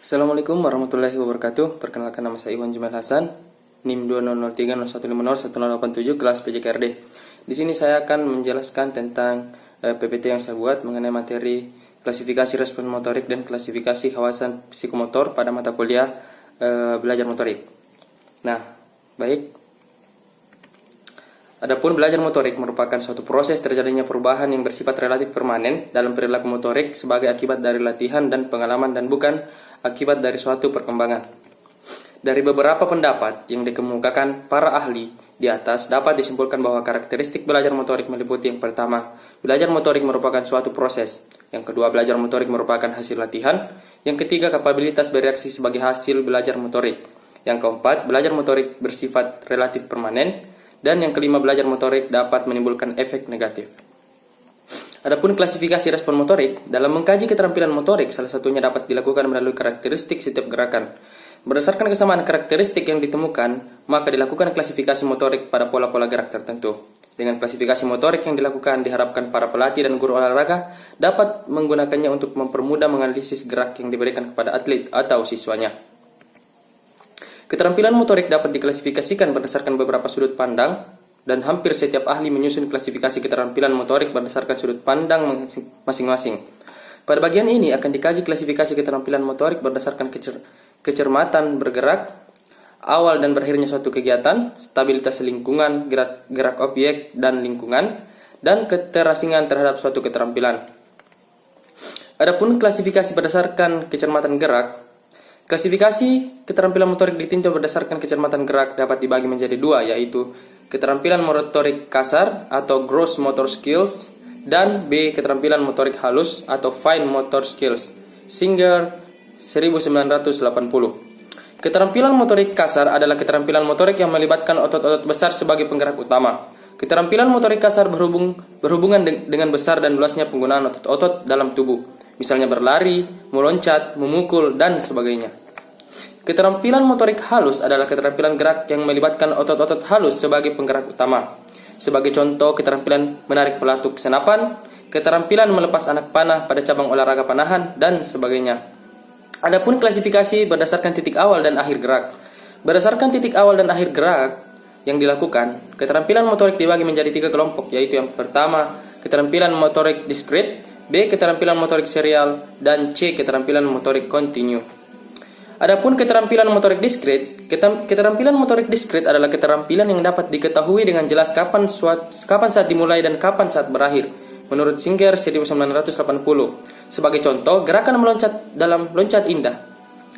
Assalamualaikum warahmatullahi wabarakatuh. Perkenalkan, nama saya Iwan Jumail Hasan, NIM 200301501087, kelas PJKRD. Di sini saya akan menjelaskan tentang PPT yang saya buat mengenai materi klasifikasi respon motorik dan klasifikasi hawasan psikomotor pada mata kuliah belajar motorik. Nah, baik. Adapun belajar motorik merupakan suatu proses terjadinya perubahan yang bersifat relatif permanen dalam perilaku motorik sebagai akibat dari latihan dan pengalaman dan bukan akibat dari suatu perkembangan. Dari beberapa pendapat yang dikemukakan para ahli di atas dapat disimpulkan bahwa karakteristik belajar motorik meliputi: yang pertama, belajar motorik merupakan suatu proses; yang kedua, belajar motorik merupakan hasil latihan; yang ketiga, kapabilitas bereaksi sebagai hasil belajar motorik; yang keempat, belajar motorik bersifat relatif permanen; dan yang kelima, belajar motorik dapat menimbulkan efek negatif. Adapun klasifikasi respon motorik, dalam mengkaji keterampilan motorik, salah satunya dapat dilakukan melalui karakteristik setiap gerakan. Berdasarkan kesamaan karakteristik yang ditemukan, maka dilakukan klasifikasi motorik pada pola-pola gerak tertentu. Dengan klasifikasi motorik yang dilakukan, diharapkan para pelatih dan guru olahraga dapat menggunakannya untuk mempermudah menganalisis gerak yang diberikan kepada atlet atau siswanya. Keterampilan motorik dapat diklasifikasikan berdasarkan beberapa sudut pandang, dan hampir setiap ahli menyusun klasifikasi keterampilan motorik berdasarkan sudut pandang masing-masing. Pada bagian ini akan dikaji klasifikasi keterampilan motorik berdasarkan kecermatan bergerak, awal dan berakhirnya suatu kegiatan, stabilitas lingkungan, gerak objek dan lingkungan, dan keterasingan terhadap suatu keterampilan. Adapun klasifikasi berdasarkan kecermatan gerak, klasifikasi keterampilan motorik ditinjau berdasarkan kecermatan gerak dapat dibagi menjadi dua, yaitu keterampilan motorik kasar atau gross motor skills, dan B, keterampilan motorik halus atau fine motor skills. Singer 1980. Keterampilan motorik kasar adalah keterampilan motorik yang melibatkan otot-otot besar sebagai penggerak utama. Keterampilan motorik kasar berhubungan dengan besar dan luasnya penggunaan otot-otot dalam tubuh, misalnya berlari, meloncat, memukul, dan sebagainya. Keterampilan motorik halus adalah keterampilan gerak yang melibatkan otot-otot halus sebagai penggerak utama. Sebagai contoh, keterampilan menarik pelatuk senapan, keterampilan melepas anak panah pada cabang olahraga panahan, dan sebagainya. Adapun klasifikasi berdasarkan titik awal dan akhir gerak. Berdasarkan titik awal dan akhir gerak yang dilakukan, keterampilan motorik dibagi menjadi 3 kelompok, yaitu yang pertama, keterampilan motorik diskrit, B, keterampilan motorik serial, dan C, keterampilan motorik kontinu. Adapun keterampilan motorik diskrit, keterampilan motorik diskrit adalah keterampilan yang dapat diketahui dengan jelas kapan saat dimulai dan kapan saat berakhir, menurut Singer 1980. Sebagai contoh, gerakan meloncat dalam loncat indah,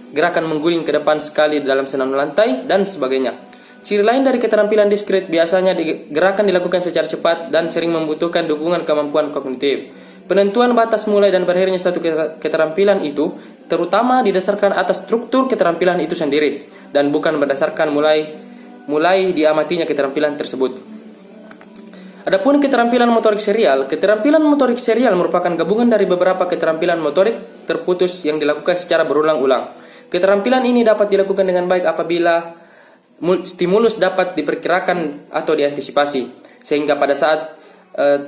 gerakan mengguling ke depan sekali dalam senam lantai, dan sebagainya. Ciri lain dari keterampilan diskrit, biasanya gerakan dilakukan secara cepat dan sering membutuhkan dukungan kemampuan kognitif. Penentuan batas mulai dan berakhirnya suatu keterampilan itu terutama didasarkan atas struktur keterampilan itu sendiri dan bukan berdasarkan mulai diamatinya keterampilan tersebut. Adapun keterampilan motorik serial, keterampilan motorik serial merupakan gabungan dari beberapa keterampilan motorik terputus yang dilakukan secara berulang-ulang. Keterampilan ini dapat dilakukan dengan baik apabila stimulus dapat diperkirakan atau diantisipasi, sehingga pada saat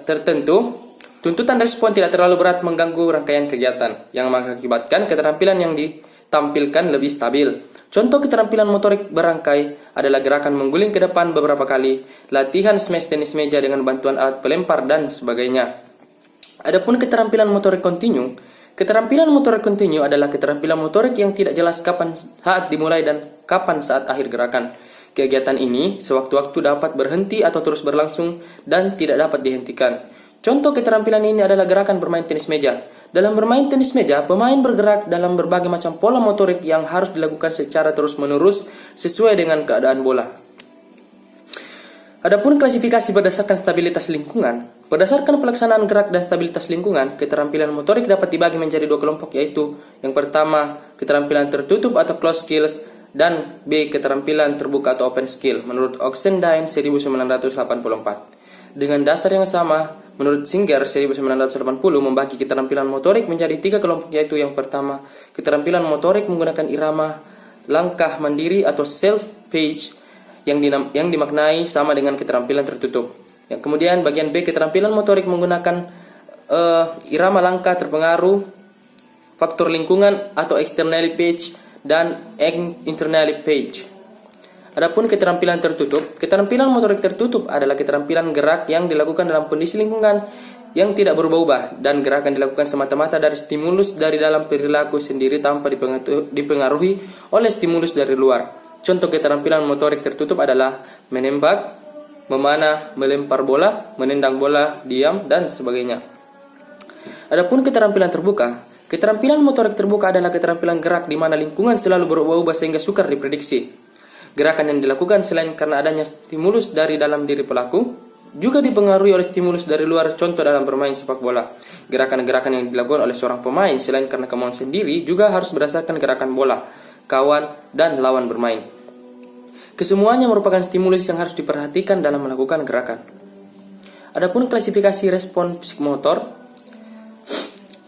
tertentu tuntutan respon tidak terlalu berat mengganggu rangkaian kegiatan, yang mengakibatkan keterampilan yang ditampilkan lebih stabil. Contoh keterampilan motorik berangkai adalah gerakan mengguling ke depan beberapa kali, latihan smash tenis meja dengan bantuan alat pelempar, dan sebagainya. Adapun keterampilan motorik kontinu, keterampilan motorik kontinu adalah keterampilan motorik yang tidak jelas kapan saat dimulai dan kapan saat akhir gerakan. Kegiatan ini sewaktu-waktu dapat berhenti atau terus berlangsung dan tidak dapat dihentikan. Contoh keterampilan ini adalah gerakan bermain tenis meja. Dalam bermain tenis meja, pemain bergerak dalam berbagai macam pola motorik yang harus dilakukan secara terus-menerus sesuai dengan keadaan bola. Adapun klasifikasi berdasarkan stabilitas lingkungan, berdasarkan pelaksanaan gerak dan stabilitas lingkungan, keterampilan motorik dapat dibagi menjadi 2 kelompok, yaitu yang pertama, keterampilan tertutup atau closed skills, dan B, keterampilan terbuka atau open skill, menurut Oxendine 1984. Dengan dasar yang sama, menurut Singer 1980 membagi keterampilan motorik menjadi 3 kelompok, yaitu yang pertama, keterampilan motorik menggunakan irama langkah mandiri atau self-paced yang dimaknai sama dengan keterampilan tertutup. Yang kemudian bagian B, keterampilan motorik menggunakan irama langkah terpengaruh faktor lingkungan atau externally page dan internally page. Adapun keterampilan tertutup, keterampilan motorik tertutup adalah keterampilan gerak yang dilakukan dalam kondisi lingkungan yang tidak berubah-ubah dan gerakan dilakukan semata-mata dari stimulus dari dalam perilaku sendiri tanpa dipengaruhi oleh stimulus dari luar. Contoh keterampilan motorik tertutup adalah menembak, memanah, melempar bola, menendang bola, diam, dan sebagainya. Adapun keterampilan terbuka, keterampilan motorik terbuka adalah keterampilan gerak di mana lingkungan selalu berubah-ubah sehingga sukar diprediksi. Gerakan yang dilakukan selain karena adanya stimulus dari dalam diri pelaku, juga dipengaruhi oleh stimulus dari luar, contoh dalam bermain sepak bola. Gerakan-gerakan yang dilakukan oleh seorang pemain selain karena kemauan sendiri juga harus berdasarkan gerakan bola, kawan, dan lawan bermain. Kesemuanya merupakan stimulus yang harus diperhatikan dalam melakukan gerakan. Adapun klasifikasi respon psikomotor,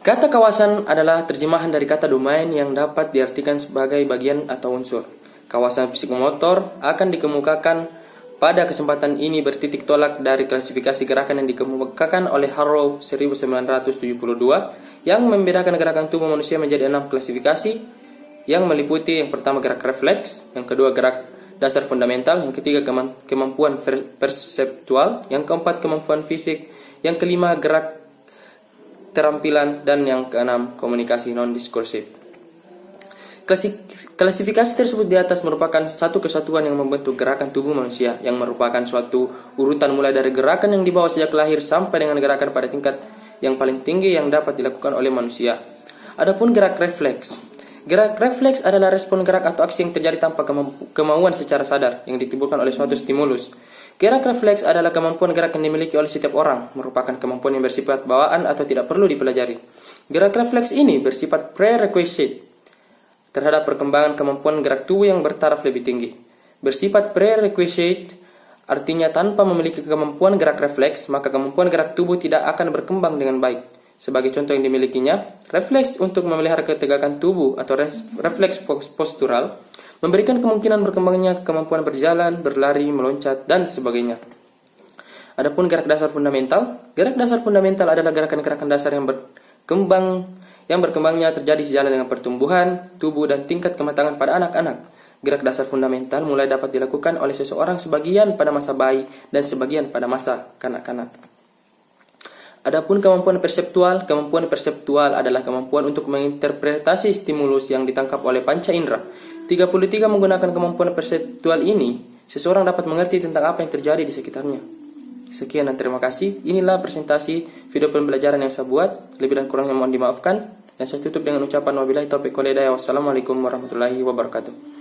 kata kawasan adalah terjemahan dari kata domain yang dapat diartikan sebagai bagian atau unsur. Kawasan psikomotor akan dikemukakan pada kesempatan ini bertitik tolak dari klasifikasi gerakan yang dikemukakan oleh Harrow 1972 yang membedakan gerakan tubuh manusia menjadi 6 klasifikasi yang meliputi yang pertama gerak refleks, yang kedua gerak dasar fundamental, yang ketiga kemampuan perseptual, yang keempat kemampuan fisik, yang kelima gerak keterampilan, dan yang keenam komunikasi non-diskursif. Klasifikasi tersebut di atas merupakan satu kesatuan yang membentuk gerakan tubuh manusia, yang merupakan suatu urutan mulai dari gerakan yang dibawa sejak lahir sampai dengan gerakan pada tingkat yang paling tinggi yang dapat dilakukan oleh manusia. Adapun gerak refleks. Gerak refleks adalah respon gerak atau aksi yang terjadi tanpa kemauan secara sadar yang ditimbulkan oleh suatu stimulus. Gerak refleks adalah kemampuan gerak yang dimiliki oleh setiap orang, merupakan kemampuan yang bersifat bawaan atau tidak perlu dipelajari. Gerak refleks ini bersifat prerequisite terhadap perkembangan kemampuan gerak tubuh yang bertaraf lebih tinggi. Bersifat prerequisite artinya tanpa memiliki kemampuan gerak refleks, maka kemampuan gerak tubuh tidak akan berkembang dengan baik. Sebagai contoh yang dimilikinya, refleks untuk memelihara ketegakan tubuh atau refleks postural memberikan kemungkinan berkembangnya kemampuan berjalan, berlari, meloncat, dan sebagainya. Adapun gerak dasar fundamental, gerak dasar fundamental adalah gerakan-gerakan dasar yang berkembangnya terjadi sejalan dengan pertumbuhan tubuh dan tingkat kematangan pada anak-anak. Gerak dasar fundamental mulai dapat dilakukan oleh seseorang sebagian pada masa bayi dan sebagian pada masa kanak-kanak. Adapun kemampuan perseptual adalah kemampuan untuk menginterpretasi stimulus yang ditangkap oleh panca indera. 33 menggunakan kemampuan perseptual ini, seseorang dapat mengerti tentang apa yang terjadi di sekitarnya. Sekian dan terima kasih. Inilah presentasi video pembelajaran yang saya buat. Lebih dan kurangnya mohon dimaafkan. Dan saya tutup dengan ucapan wabillahi taufiq wal hidayah. Wassalamualaikum warahmatullahi wabarakatuh.